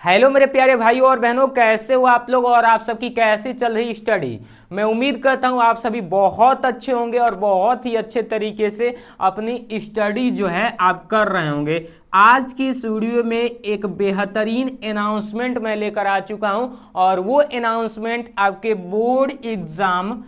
Hello मेरे प्यारे भाइयों और बहनों, कैसे हो आप लोग और आप सबकी कैसी चल रही स्टडी। मैं उम्मीद करता हूं आप सभी बहुत अच्छे होंगे और बहुत ही अच्छे तरीके से अपनी स्टडी जो है आप कर रहे होंगे। आज की इस वीडियो में एक बेहतरीन अनाउंसमेंट मैं लेकर आ चुका हूं और वो अनाउंसमेंट आपके बोर्ड एग्जाम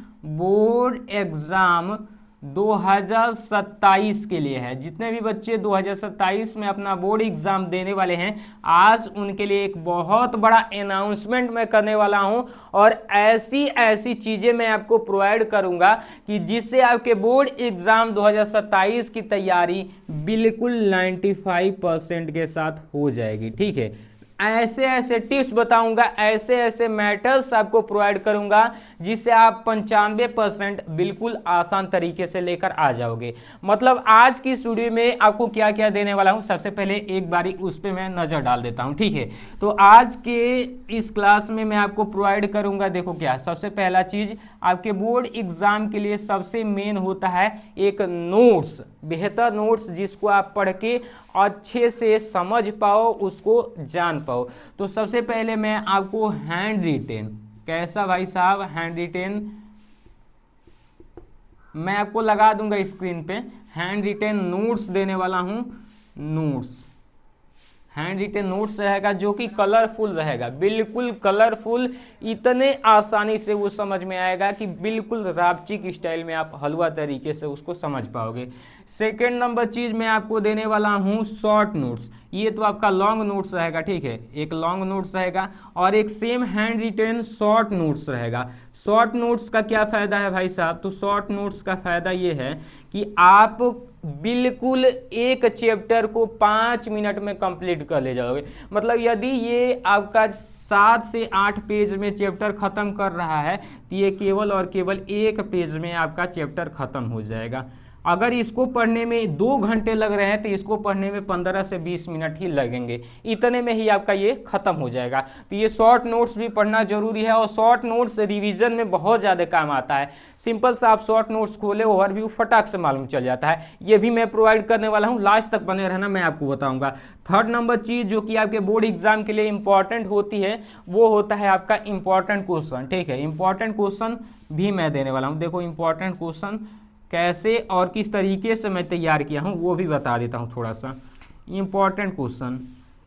2027 के लिए है। जितने भी बच्चे 2027 में अपना बोर्ड एग्जाम देने वाले हैं, आज उनके लिए एक बहुत बड़ा अनाउंसमेंट मैं करने वाला हूं और ऐसी ऐसी चीज़ें मैं आपको प्रोवाइड करूंगा कि जिससे आपके बोर्ड एग्जाम 2027 की तैयारी बिल्कुल 95% के साथ हो जाएगी। ठीक है, ऐसे ऐसे टिप्स बताऊंगा, ऐसे ऐसे मैटर्स आपको प्रोवाइड करूंगा जिससे आप 95% बिल्कुल आसान तरीके से लेकर आ जाओगे। मतलब आज की इस वीडियो में आपको क्या क्या देने वाला हूं, सबसे पहले एक बारी उस पर मैं नज़र डाल देता हूं। ठीक है, तो आज के इस क्लास में मैं आपको प्रोवाइड करूंगा, देखो क्या सबसे पहला चीज़ आपके बोर्ड एग्जाम के लिए सबसे मेन होता है एक नोट्स, बेहतर नोट्स जिसको आप पढ़ के अच्छे से समझ पाओ, उसको जान पाओ। तो सबसे पहले मैं आपको हैंड रिटेन, कैसा भाई साहब हैंड रिटेन मैं आपको लगा दूंगा स्क्रीन पे, हैंड रिटेन नोट्स देने वाला हूं। नोट्स, हैंड रिटेन नोट्स रहेगा जो कि कलरफुल रहेगा, बिल्कुल कलरफुल, इतने आसानी से वो समझ में आएगा कि बिल्कुल रापचिक स्टाइल में आप हलवा तरीके से उसको समझ पाओगे। सेकेंड नंबर चीज़ मैं आपको देने वाला हूँ शॉर्ट नोट्स। ये तो आपका लॉन्ग नोट्स रहेगा, ठीक है, एक लॉन्ग नोट्स रहेगा और एक same hand retain short notes रहेगा। शॉर्ट नोट्स का क्या फ़ायदा है भाई साहब, तो शॉर्ट नोट्स का फ़ायदा ये है कि आप बिल्कुल एक चैप्टर को 5 मिनट में कंप्लीट कर ले जाओगे। मतलब यदि ये आपका 7 से 8 पेज में चैप्टर ख़त्म कर रहा है तो ये केवल और केवल एक पेज में आपका चैप्टर ख़त्म हो जाएगा। अगर इसको पढ़ने में 2 घंटे लग रहे हैं तो इसको पढ़ने में 15 से 20 मिनट ही लगेंगे, इतने में ही आपका ये ख़त्म हो जाएगा। तो ये शॉर्ट नोट्स भी पढ़ना जरूरी है और शॉर्ट नोट्स रिवीजन में बहुत ज़्यादा काम आता है। सिंपल सा आप शॉर्ट नोट्स खोले, ओवरव्यू फटाक से मालूम चल जाता है। ये भी मैं प्रोवाइड करने वाला हूँ, लास्ट तक बने रहना, मैं आपको बताऊँगा। थर्ड नंबर चीज़ जो कि आपके बोर्ड एग्जाम के लिए इंपॉर्टेंट होती है वो होता है आपका इंपॉर्टेंट क्वेश्चन। ठीक है, इंपॉर्टेंट क्वेश्चन भी मैं देने वाला हूँ। देखो इंपॉर्टेंट क्वेश्चन कैसे और किस तरीके से मैं तैयार किया हूँ वो भी बता देता हूँ थोड़ा सा। इंपॉर्टेंट क्वेश्चन,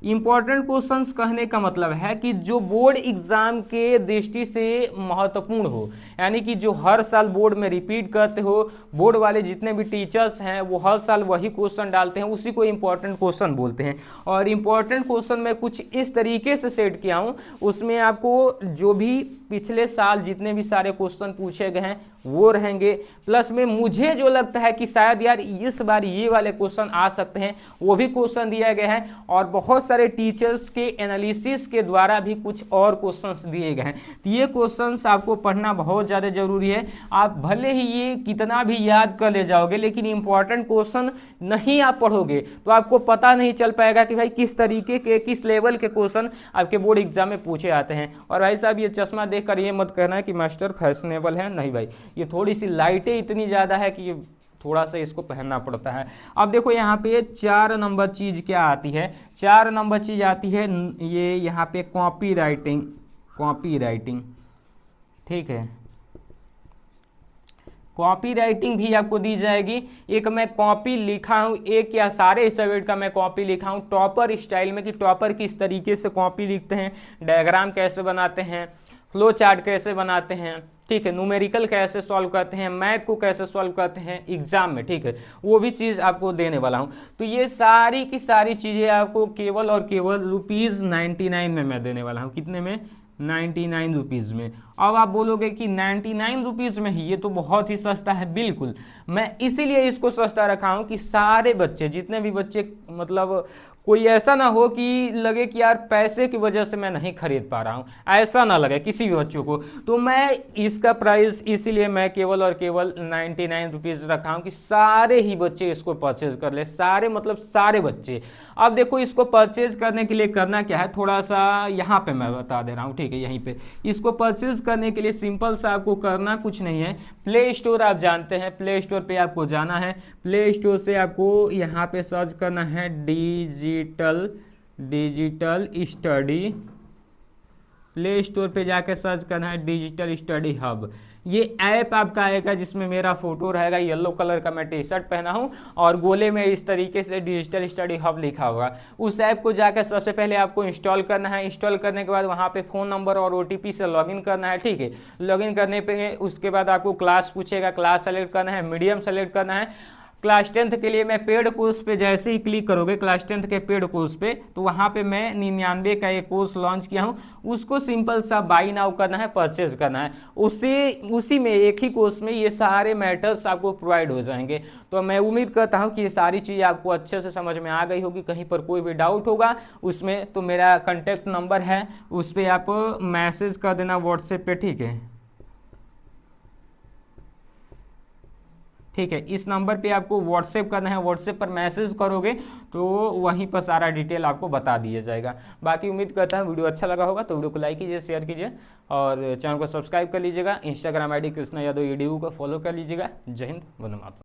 इंपॉर्टेंट क्वेश्चंस कहने का मतलब है कि जो बोर्ड एग्जाम के दृष्टि से महत्वपूर्ण हो, यानी कि जो हर साल बोर्ड में रिपीट करते हो, बोर्ड वाले जितने भी टीचर्स हैं वो हर साल वही क्वेश्चन डालते हैं, उसी को इंपॉर्टेंट क्वेश्चन बोलते हैं। और इंपॉर्टेंट क्वेश्चन मैं कुछ इस तरीके से सेट किया हूँ, उसमें आपको जो भी पिछले साल जितने भी सारे क्वेश्चन पूछे गए हैं वो रहेंगे, प्लस में मुझे जो लगता है कि शायद यार इस बार ये वाले क्वेश्चन आ सकते हैं वो भी क्वेश्चन दिया गया है। और बहुत सारे टीचर्स के एनालिसिस के द्वारा भी कुछ और क्वेश्चंस दिए गए हैं। तो ये क्वेश्चंस आपको पढ़ना बहुत ज़्यादा जरूरी है। आप भले ही ये कितना भी याद कर ले जाओगे, लेकिन इंपॉर्टेंट क्वेश्चन नहीं आप पढ़ोगे तो आपको पता नहीं चल पाएगा कि भाई किस तरीके के, किस लेवल के क्वेश्चन आपके बोर्ड एग्जाम में पूछे आते हैं। और भाई साहब ये चश्मा देखकर ये मत कहना है कि मास्टर फैशनेबल है, नहीं भाई, ये थोड़ी सी लाइटें इतनी ज़्यादा है कि थोड़ा सा इसको पहनना पड़ता है। अब देखो यहाँ पे 4 नंबर चीज़ क्या आती है, 4 नंबर चीज़ आती है ये यहाँ पे कॉपी राइटिंग, कॉपी राइटिंग। ठीक है, कॉपी राइटिंग भी आपको दी जाएगी। एक मैं कॉपी लिखा हूँ, एक या सारे सब्जेक्ट का मैं कॉपी लिखा हूँ टॉपर स्टाइल में, कि टॉपर किस तरीके से कॉपी लिखते हैं, डायग्राम कैसे बनाते हैं, फ्लो चार्ट कैसे बनाते हैं, ठीक है, न्यूमेरिकल कैसे सॉल्व करते हैं, मैथ को कैसे सॉल्व करते हैं एग्जाम में, ठीक है, वो भी चीज़ आपको देने वाला हूँ। तो ये सारी की सारी चीज़ें आपको केवल और केवल ₹99 में मैं देने वाला हूँ। कितने में? 99 रुपीज़ में। अब आप बोलोगे कि 99 रुपीज़ में ही, ये तो बहुत ही सस्ता है। बिल्कुल, मैं इसीलिए इसको सस्ता रखा हूँ कि सारे बच्चे, जितने भी बच्चे, मतलब कोई ऐसा ना हो कि लगे कि यार पैसे की वजह से मैं नहीं खरीद पा रहा हूँ, ऐसा ना लगे किसी भी बच्चों को। तो मैं इसका प्राइस इसीलिए मैं केवल और केवल 99 रुपीज़ रखा हूँ कि सारे ही बच्चे इसको परचेज कर ले, सारे मतलब सारे बच्चे। अब देखो इसको परचेज करने के लिए करना क्या है, थोड़ा सा यहाँ पे मैं बता दे रहा हूँ, ठीक है। यहीं पे इसको परचेज करने के लिए सिंपल सा आपको करना कुछ नहीं है, प्ले स्टोर आप जानते हैं, प्ले स्टोर पे आपको जाना है, प्ले स्टोर से आपको यहाँ पे सर्च करना है digital digital study, play store पे जाके सर्च करना है डिजिटल स्टडी हब। ये ऐप आपका आएगा जिसमें मेरा फोटो रहेगा, येलो कलर का मैं टी शर्ट पहना हूँ और गोले में इस तरीके से डिजिटल स्टडी हब लिखा होगा। उस ऐप को जाकर सबसे पहले आपको इंस्टॉल करना है। इंस्टॉल करने के बाद वहाँ पे फ़ोन नंबर और OTP से लॉगिन करना है, ठीक है। लॉगिन करने पे उसके बाद आपको क्लास पूछेगा, क्लास सेलेक्ट करना है, मीडियम सेलेक्ट करना है। क्लास 10th के लिए मैं पेड कोर्स पे जैसे ही क्लिक करोगे क्लास 10th के पेड कोर्स पे, तो वहाँ पे मैं 99 का एक कोर्स लॉन्च किया हूँ, उसको सिंपल सा बाई नाउ करना है, परचेज करना है। उसी में एक ही कोर्स में ये सारे मैटर्स आपको प्रोवाइड हो जाएंगे। तो मैं उम्मीद करता हूँ कि ये सारी चीज़ें आपको अच्छे से समझ में आ गई होगी। कहीं पर कोई भी डाउट होगा उसमें तो मेरा कॉन्टैक्ट नंबर है, उस पर आप मैसेज कर देना व्हाट्सएप पे, ठीक है। ठीक है, इस नंबर पे आपको व्हाट्सएप करना है, व्हाट्सएप पर मैसेज करोगे तो वहीं पर सारा डिटेल आपको बता दिया जाएगा। बाकी उम्मीद करता हूँ वीडियो अच्छा लगा होगा, तो वीडियो को लाइक कीजिए, शेयर कीजिए और चैनल को सब्सक्राइब कर लीजिएगा। Instagram ID Krishna Yadav EDU को फॉलो कर लीजिएगा। जय हिंद, वंदे मातरम।